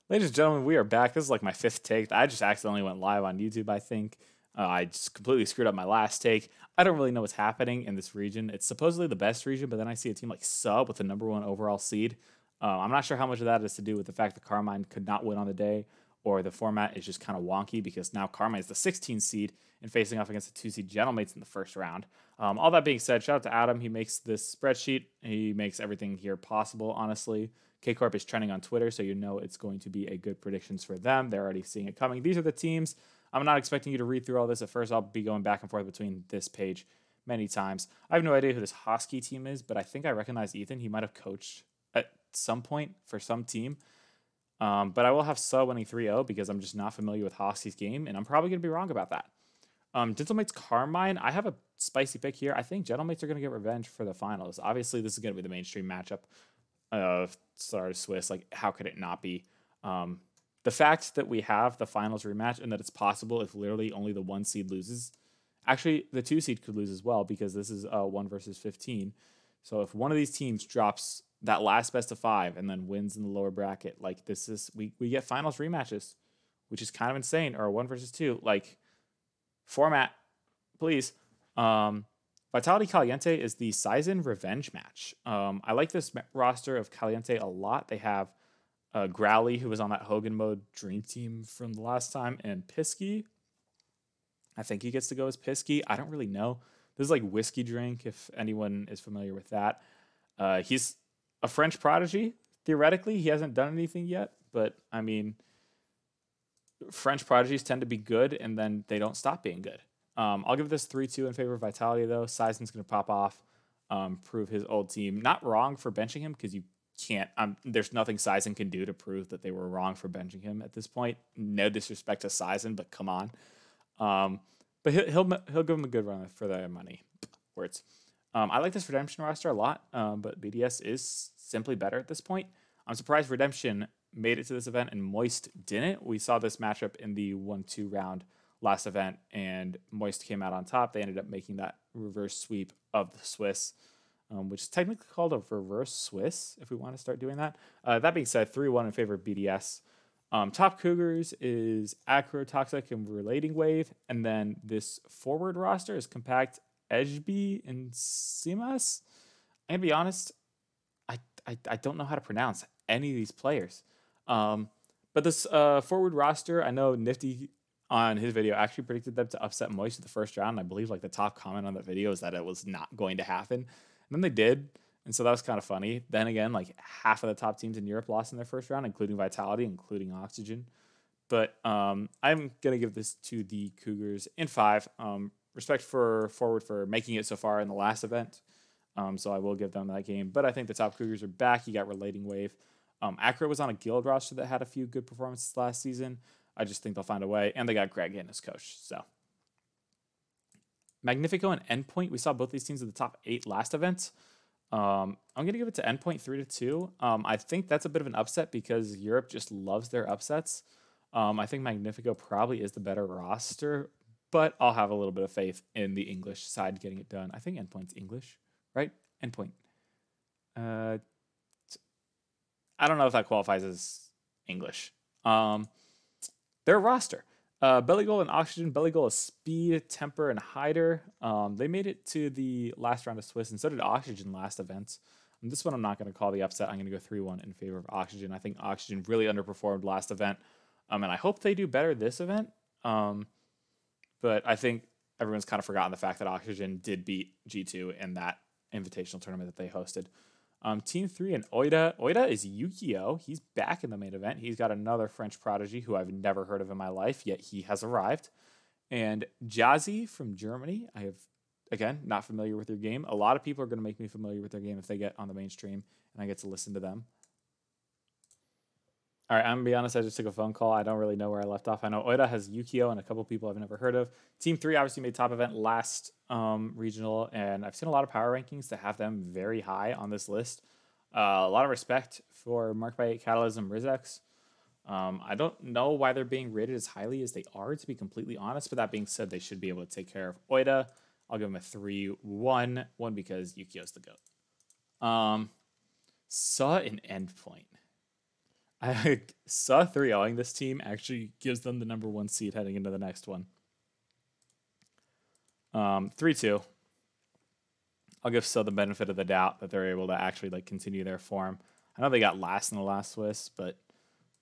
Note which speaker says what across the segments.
Speaker 1: Ladies and gentlemen, we are back. This is like my fifth take. I just accidentally went live on YouTube, I think. I just completely screwed up my last take. I don't really know what's happening in this region. It's supposedly the best region, but then I see a team like Sub with the #1 overall seed. I'm not sure how much of that is to do with the fact that Carmine could not win on the day, or the format is just kind of wonky because now Carmine is the 16 seed and facing off against the 2 seed Gentlemates in the first round. All that being said, shout out to Adam. He makes this spreadsheet. He makes everything here possible, honestly. K Corp is trending on Twitter, so you know it's going to be a good predictions for them. They're already seeing it coming. These are the teams. I'm not expecting you to read through all this. At first, I'll be going back and forth between this page many times. I have no idea who this Hosky team is, but I think I recognize Ethan. He might have coached at some point for some team. But I will have Sub winning 3-0 because I'm just not familiar with Hosky's game, and I'm probably going to be wrong about that. Gentlemates Carmine, I have a spicy pick here. I think Gentlemates are going to get revenge for the finals. Obviously, this is going to be the mainstream matchup of Star Swiss. Like, how could it not be? The fact that we have the finals rematch and that it's possible if literally only the 1 seed loses. Actually, the 2 seed could lose as well because this is 1 versus 15. So if one of these teams drops that last best of 5 and then wins in the lower bracket, like this is we get finals rematches, which is kind of insane. Or 1 versus 2, like format, please. Vitality Caliente is the Sizen Revenge match. I like this roster of Caliente a lot. They have Growly, who was on that Hogan mode dream team from the last time, and Pisky. I think he gets to go as Pisky. I don't really know. This is like whiskey drink, if anyone is familiar with that. He's a French prodigy, theoretically. He hasn't done anything yet, but I mean, French prodigies tend to be good, and then they don't stop being good. I'll give this 3-2 in favor of Vitality, though. Sizen's going to pop off, prove his old team. Not wrong for benching him, because you can't. There's nothing Sizen can do to prove that they were wrong for benching him at this point. No disrespect to Sizen, but come on. But he'll give him a good run for their money. Words. I like this Redemption roster a lot, but BDS is simply better at this point. I'm surprised Redemption made it to this event and Moist didn't. We saw this matchup in the 1-2 round last event, and Moist came out on top. They ended up making that reverse sweep of the Swiss, which is technically called a reverse Swiss, if we want to start doing that. That being said, 3-1 in favor of BDS. Top Cougars is Acro, Toxic, and Relating Wave. And then this forward roster is Compact, Edgeby, and Simas. I'm going to be honest, I don't know how to pronounce any of these players. But this forward roster, I know Nifty on his video actually predicted them to upset Moist in the first round. I believe like the top comment on that video is that it was not going to happen. And then they did. And so that was kind of funny. Then again, like half of the top teams in Europe lost in their first round, including Vitality, including Oxygen. But I'm going to give this to the Cougars in 5. Respect for Forward for making it so far in the last event. So I will give them that game. But I think the top Cougars are back. You got Relating Wave. Acro was on a guild roster that had a few good performances last season. I just think they'll find a way. And they got Greg in as coach. So Magnifico and Endpoint. We saw both these teams in the top 8 last event. I'm going to give it to Endpoint 3-2. I think that's a bit of an upset because Europe just loves their upsets. I think Magnifico probably is the better roster, but I'll have a little bit of faith in the English side getting it done. I think Endpoint's English, right? Endpoint. I don't know if that qualifies as English. Their roster. Belly Goal and Oxygen. Belly Goal is Speed, Temper, and Hider. They made it to the last round of Swiss, and so did Oxygen last event. And this one I'm not going to call the upset. I'm going to go 3-1 in favor of Oxygen. I think Oxygen really underperformed last event, and I hope they do better this event. But I think everyone's kind of forgotten the fact that Oxygen did beat G2 in that invitational tournament that they hosted. Team 3 and Oida. Oida is Yukio. He's back in the main event. He's got another French prodigy who I've never heard of in my life, yet he has arrived. And Jazzy from Germany. I have, again, not familiar with their game. A lot of people are going to make me familiar with their game if they get on the mainstream and I get to listen to them. All right, I'm going to be honest, I just took a phone call. I don't really know where I left off. I know Oida has Yukio and a couple people I've never heard of. Team 3 obviously made top event last regional, and I've seen a lot of power rankings that have them very high on this list. A lot of respect for Mark by 8 Catalysm Rizex. I don't know why they're being rated as highly as they are, to be completely honest, but that being said, they should be able to take care of Oida. I'll give them a 3-1, one because Yukio's the GOAT. Saw an Endpoint. I saw 3-0ing this team actually gives them the #1 seed heading into the next one. 3-2. I'll give the benefit of the doubt that they're able to actually like continue their form. I know they got last in the last Swiss, but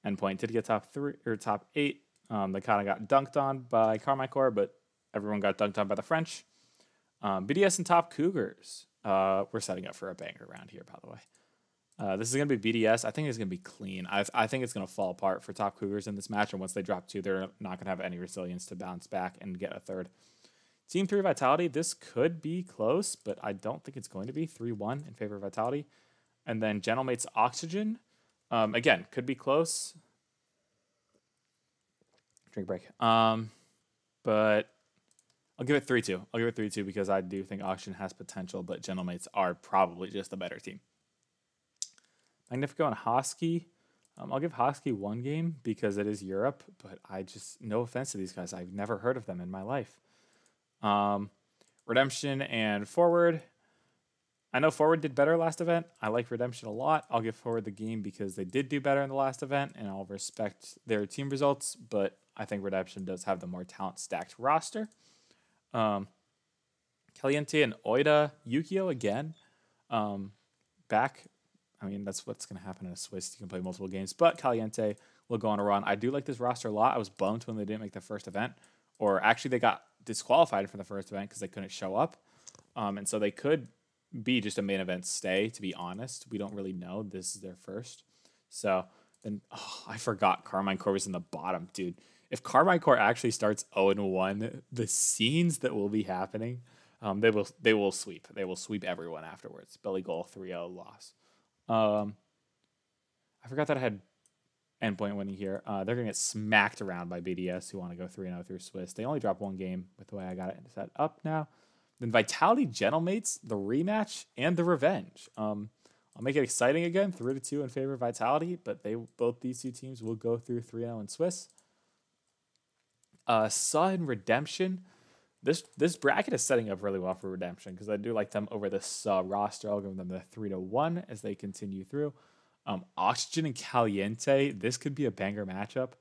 Speaker 1: Endpoint did get top 3 or top 8. They kind of got dunked on by Carmicor, but everyone got dunked on by the French. BDS and Top Cougars. We're setting up for a banger round here, by the way. This is going to be BDS. I think it's going to be clean. I think it's going to fall apart for Top Cougars in this match, and once they drop 2, they're not going to have any resilience to bounce back and get a third. Team 3 Vitality, this could be close, but I don't think it's going to be 3-1 in favor of Vitality. And then Gentlemates Oxygen, again, could be close. Drink break. But I'll give it 3-2. I'll give it 3-2 because I do think Oxygen has potential, but Gentlemates are probably just the better team. Magnifico and Hosky. I'll give Hosky 1 game because it is Europe, but no offense to these guys, I've never heard of them in my life. Redemption and Forward. I know Forward did better last event. I like Redemption a lot. I'll give Forward the game because they did do better in the last event, and I'll respect their team results, but I think Redemption does have the more talent-stacked roster. Caliente and Oida. Yukio again. Back. I mean, that's what's going to happen in a Swiss. You can play multiple games, but Caliente will go on a run. I do like this roster a lot. I was bummed when they didn't make the first event, or actually they got disqualified for the first event because they couldn't show up. And so they could be just a main event stay, to be honest. We don't really know. This is their first. So then, I forgot Carmine Corp was in the bottom, dude. If Carmine Corp actually starts 0-1, the scenes that will be happening, they will sweep. They will sweep everyone afterwards. Belly goal, 3-0 loss. I forgot that I had Endpoint winning here. They're going to get smacked around by BDS, who want to go 3-0 through Swiss. They only drop 1 game with the way I got it set up now. Then Vitality Gentlemates, the rematch, and the revenge. I'll make it exciting again, 3-2 in favor of Vitality, but both these two teams will go through 3-0 in Swiss. Sun Redemption. This bracket is setting up really well for Redemption because I do like them over this roster. I'll give them the 3-1 as they continue through. Oxygen and Caliente. This could be a banger matchup.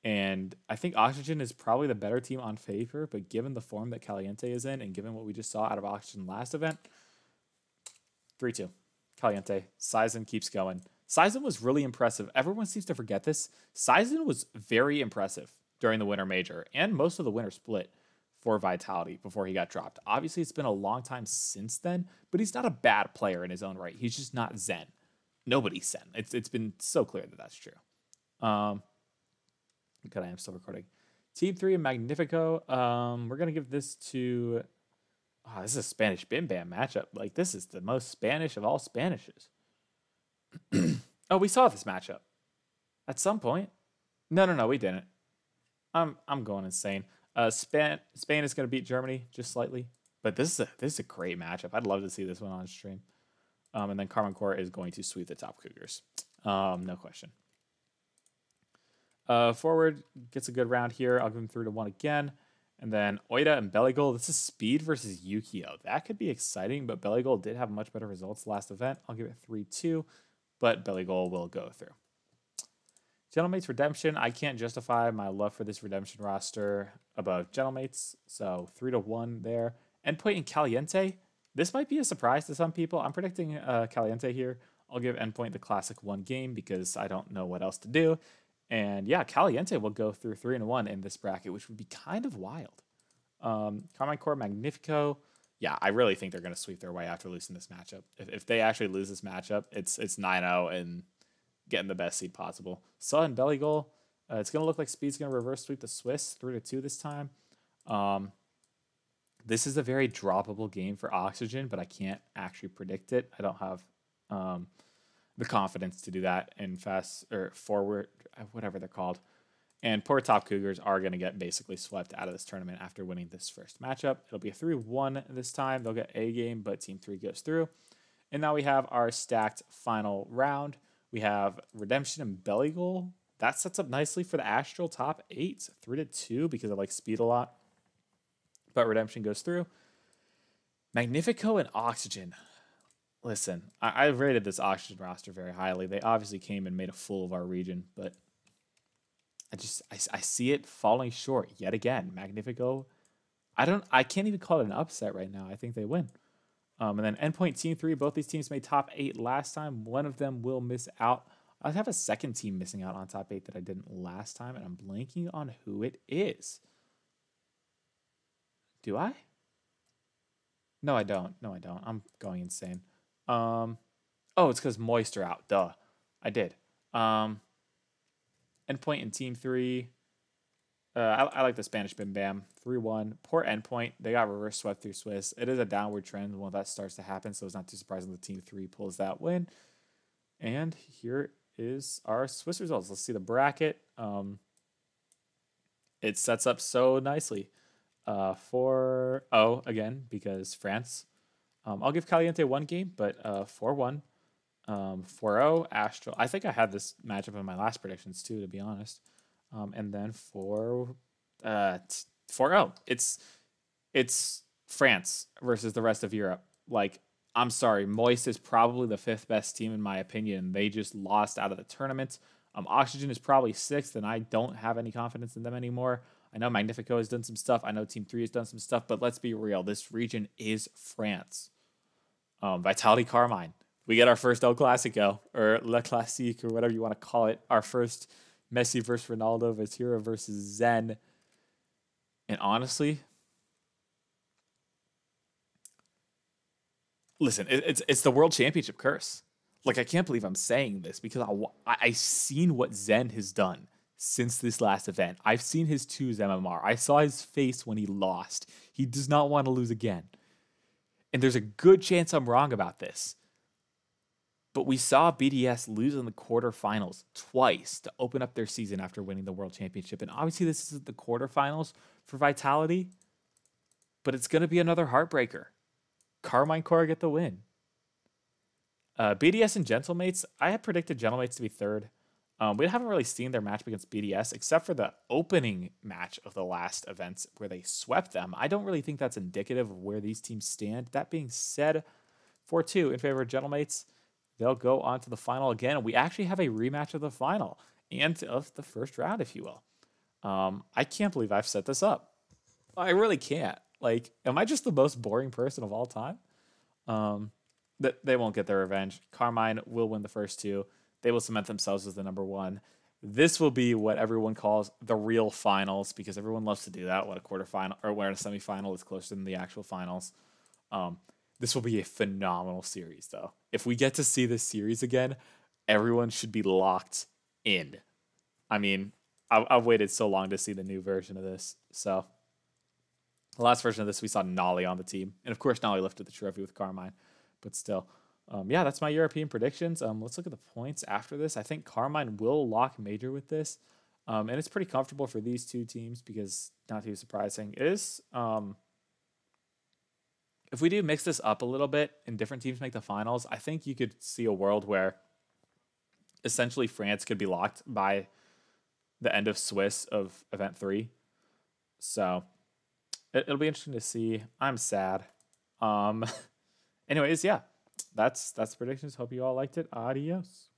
Speaker 1: And I think Oxygen is probably the better team on paper, but given the form that Caliente is in and given what we just saw out of Oxygen last event, 3-2. Caliente. Sizen keeps going. Sizen was really impressive. Everyone seems to forget this. Sizen was very impressive during the Winter Major and most of the Winter Split for Vitality before he got dropped. Obviously, it's been a long time since then, but he's not a bad player in his own right. He's just not Zen. Nobody's Zen. It's been so clear that that's true. Good, I am still recording. Team 3 and Magnifico. We're going to give this to... Oh, this is a Spanish Bim Bam matchup. Like, this is the most Spanish of all Spanishes. Oh, we saw this matchup at some point. No, we didn't. I'm going insane. Spain is going to beat Germany just slightly, but this is a great matchup. I'd love to see this one on stream. And then Carmine Corp is going to sweep the Top Cougars. No question. Forward gets a good round here. I'll give him 3-1 again. And then Oida and Belligol. This is Speed versus Yukio. That could be exciting, but Belligol did have much better results last event. I'll give it 3-2, but Belligol will go through. Gentlemates Redemption. I can't justify my love for this Redemption roster above Gentlemates, so 3-1 there. Endpoint and Caliente. This might be a surprise to some people. I'm predicting Caliente here. I'll give Endpoint the classic 1 game because I don't know what else to do. And yeah, Caliente will go through 3-1 in this bracket, which would be kind of wild. Carmine Corp Magnifico. Yeah, I really think they're going to sweep their way after losing this matchup. If they actually lose this matchup, it's 9-0 and getting the best seed possible. Saw and Belly Goal. It's going to look like Speed's going to reverse sweep the Swiss 3-2 this time. This is a very droppable game for Oxygen, but I can't actually predict it. I don't have the confidence to do that in fast or forward, whatever they're called. And poor Top Cougars are going to get basically swept out of this tournament after winning this first matchup. It'll be a 3-1 this time. They'll get a game, but Team 3 goes through. And now we have our stacked final round. We have Redemption and Belly Goal. That sets up nicely for the Astral top 8, 3-2, because I like Speed a lot. But Redemption goes through. Magnifico and Oxygen. Listen, I rated this oxygen roster very highly. They obviously came and made a fool of our region, but I see it falling short yet again. Magnifico. I can't even call it an upset right now. I think they win. And then endpoint team 3, both these teams made top 8 last time. One of them will miss out. I have a second team missing out on top 8 that I didn't last time, and I'm blanking on who it is. Do I? No, I don't. No, I don't. I'm going insane. Oh, it's because Moist are out. Duh. I did. Endpoint in team 3. I like the Spanish Bim Bam. 3-1. Poor Endpoint. They got reverse swept through Swiss. It is a downward trend when that starts to happen, so it's not too surprising that team 3 pulls that win. And here is our Swiss results. Let's see the bracket. It sets up so nicely. 4-0 again because France. I'll give Caliente 1 game, but 4-1. 4-0 Astral. I think I had this matchup in my last predictions too, to be honest. And then 4-0. It's France versus the rest of Europe. Like, I'm sorry, Moist is probably the 5th best team in my opinion. They just lost out of the tournament. Oxygen is probably 6th, and I don't have any confidence in them anymore. I know Magnifico has done some stuff. I know Team 3 has done some stuff, but let's be real. This region is France. Vitality Carmine. We get our first El Clasico, or Le Classique, or whatever you want to call it. Our first Messi versus Ronaldo, Vatira versus Zen. And honestly, listen, it's the World Championship curse. Like, I can't believe I'm saying this because I've seen what Zen has done since this last event. I've seen his 2s MMR. I saw his face when he lost. He does not want to lose again. And there's a good chance I'm wrong about this. But we saw BDS lose in the quarterfinals twice to open up their season after winning the World Championship. And obviously this isn't the quarterfinals for Vitality, but it's going to be another heartbreaker. Carmine Core get the win. BDS and Gentlemates, I had predicted Gentlemates to be 3rd. We haven't really seen their match against BDS, except for the opening match of the last events where they swept them. I don't really think that's indicative of where these teams stand. That being said, 4-2 in favor of Gentlemates. They'll go on to the final again. We actually have a rematch of the final and of the first round, if you will. I can't believe I've set this up. I really can't. Like, am I just the most boring person of all time? They won't get their revenge. Carmine will win the first 2. They will cement themselves as the number 1. This will be what everyone calls the real finals because everyone loves to do that. What a quarterfinal or where a semifinal is closer than the actual finals. This will be a phenomenal series, though. If we get to see this series again, everyone should be locked in. I mean, I've waited so long to see the new version of this. So, the last version of this, we saw Nolly on the team. And, of course, Nolly lifted the trophy with Carmine. But still, yeah, that's my European predictions. Let's look at the points after this. I think Carmine will lock major with this. And it's pretty comfortable for these 2 teams because, not too surprising, it is... if we do mix this up a little bit and different teams make the finals, I think you could see a world where essentially France could be locked by the end of Swiss of event 3. So it'll be interesting to see. I'm sad. Anyways, yeah, that's predictions. Hope you all liked it. Adios.